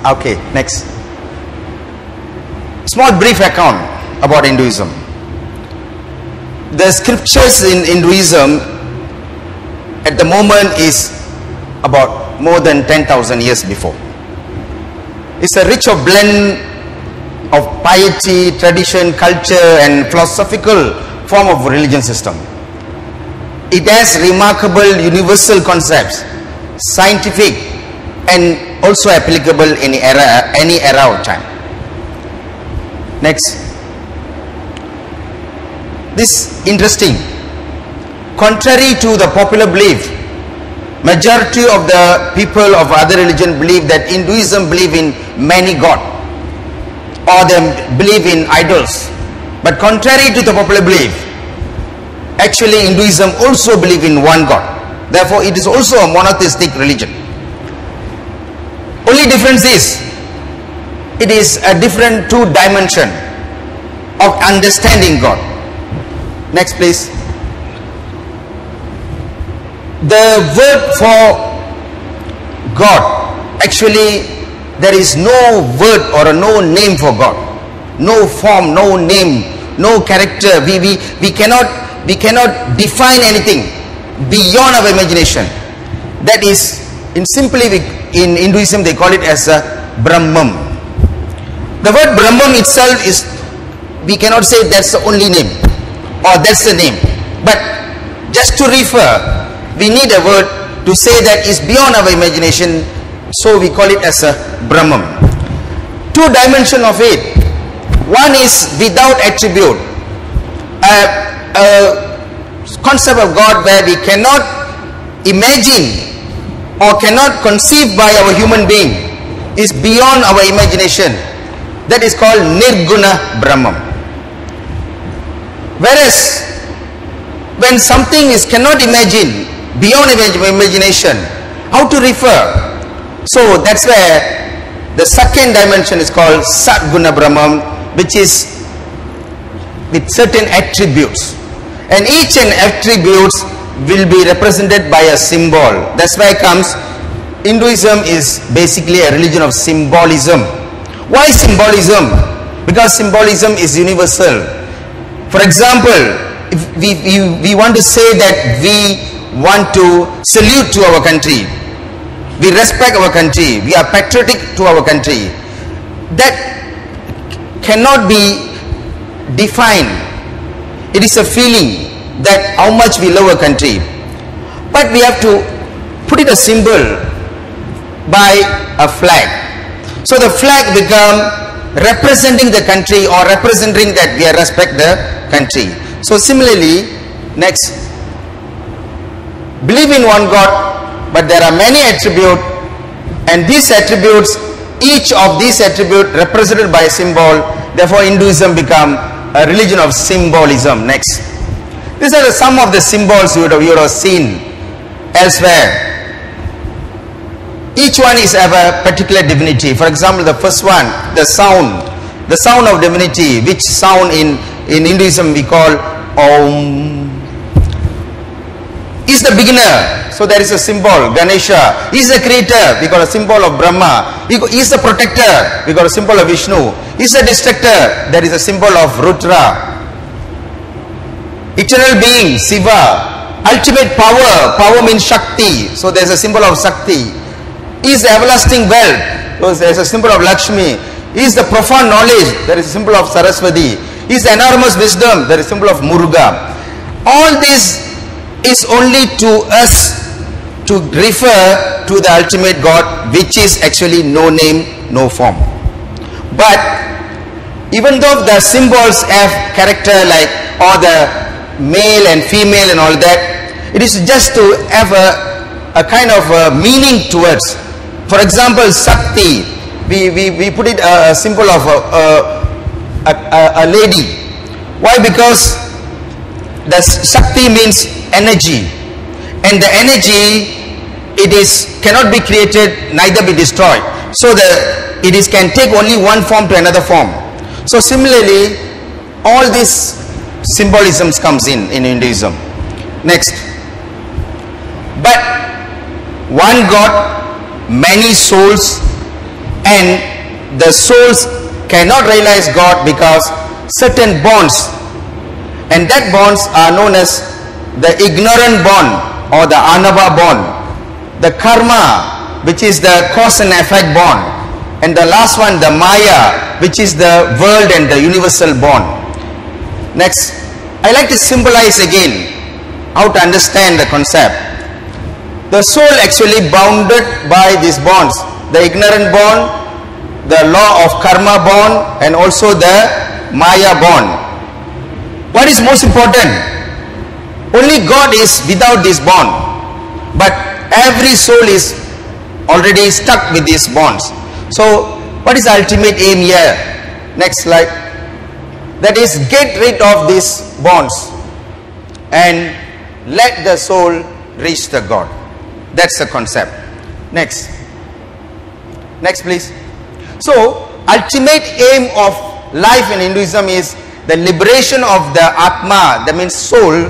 Okay, next. Small brief account about Hinduism. The scriptures in Hinduism at the moment is about more than 10,000 years before. It's a rich of blend of piety, tradition, culture and philosophical form of religion system. It has remarkable universal concepts, scientific and also applicable in any era of time. Next. This interesting. Contrary to the popular belief, majority of the people of other religion believe that Hinduism believe in many gods or they believe in idols. But contrary to the popular belief, actually Hinduism also believe in one God. Therefore it is also a monotheistic religion. Only difference is it is a different two dimension of understanding God. Next please. The word for God, actually there is no word or no name for God, no form, no name, no character. We cannot define anything beyond our imagination. That is, in Hinduism they call it as a Brahman. The word Brahman itself is, we cannot say that's the only name or that's the name, but just to refer, we need a word to say that is beyond our imagination, so we call it as a Brahman. Two dimensions of it. One is without attribute, a concept of God where we cannot imagine or cannot conceive by our human being, is beyond our imagination. That is called Nirguna Brahman. Whereas when something is cannot imagine, beyond imagination, how to refer? So that's where the second dimension is called Satguna Brahman, which is with certain attributes, and each and attributes will be represented by a symbol. That's why it comes, Hinduism is basically a religion of symbolism. Why symbolism? Because symbolism is universal. For example, if we want to say that we want to salute to our country, we respect our country, we are patriotic to our country, that cannot be defined. It is a feeling that how much we love our country, but we have to put it a symbol by a flag. So the flag become representing the country or representing that we respect the country. So similarly, next, believe in one God, but there are many attributes, and these attributes, each of these attributes represented by a symbol. Therefore Hinduism become a religion of symbolism. Next, these are some of the symbols you would have seen elsewhere. Each one is of a particular divinity. For example, the first one, the sound of divinity, which sound in Hinduism we call Om, is the beginner. So there is a symbol. Ganesha is the creator, we got a symbol of Brahma. He is the protector, we got a symbol of Vishnu. He is the destructor, there is a symbol of Rudra. Eternal being, Shiva. Ultimate power, power means Shakti, so there is a symbol of Shakti. He is the everlasting wealth, so there is a symbol of Lakshmi. He is the profound knowledge, there is a symbol of Saraswati. He is the enormous wisdom, there is a symbol of Muruga. All this is only to us to refer to the ultimate God, which is actually no name, no form. But even though the symbols have character like, or the male and female and all that, it is just to have a kind of meaning towards. For example, Shakti, we put it a symbol of a lady. Why? Because the Shakti means energy, and the energy cannot be created, neither be destroyed. So it can take only one form to another form. So similarly, all these symbolisms comes in Hinduism. Next, but one God, many souls, and the souls cannot realize God because certain bonds, and that bonds are known as the ignorant bond or the anava bond, the karma, which is the cause and effect bond, and the last one, the maya, which is the world and the universal bond. Next, I like to symbolize again how to understand the concept. The soul actually bounded by these bonds, the ignorant bond, the law of karma bond, and also the maya bond. What is most important? Only God is without this bond, but every soul is already stuck with these bonds. So what is the ultimate aim here? Next slide. That is, get rid of these bonds and let the soul reach the God. That's the concept. Next please. So ultimate aim of life in Hinduism is the liberation of the Atma, that means soul,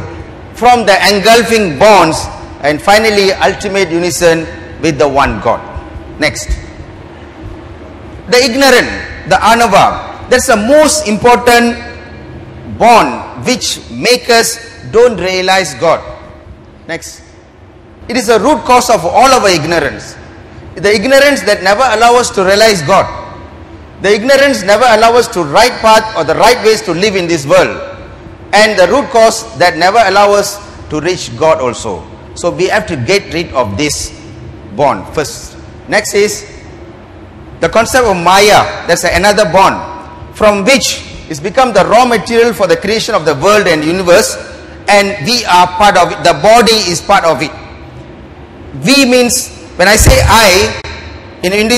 from the engulfing bonds, and finally ultimate unison with the one God. Next, the ignorant, the anava, that's the most important bond which make us don't realize God. Next, it is the root cause of all our ignorance, the ignorance that never allow us to realize God, the ignorance never allow us to right path or the right ways to live in this world, and the root cause that never allow us to reach God also. So we have to get rid of this bond first. Next is the concept of maya. That's another bond from which is become the raw material for the creation of the world and universe, and we are part of it. The body is part of it. We means, when I say I, in English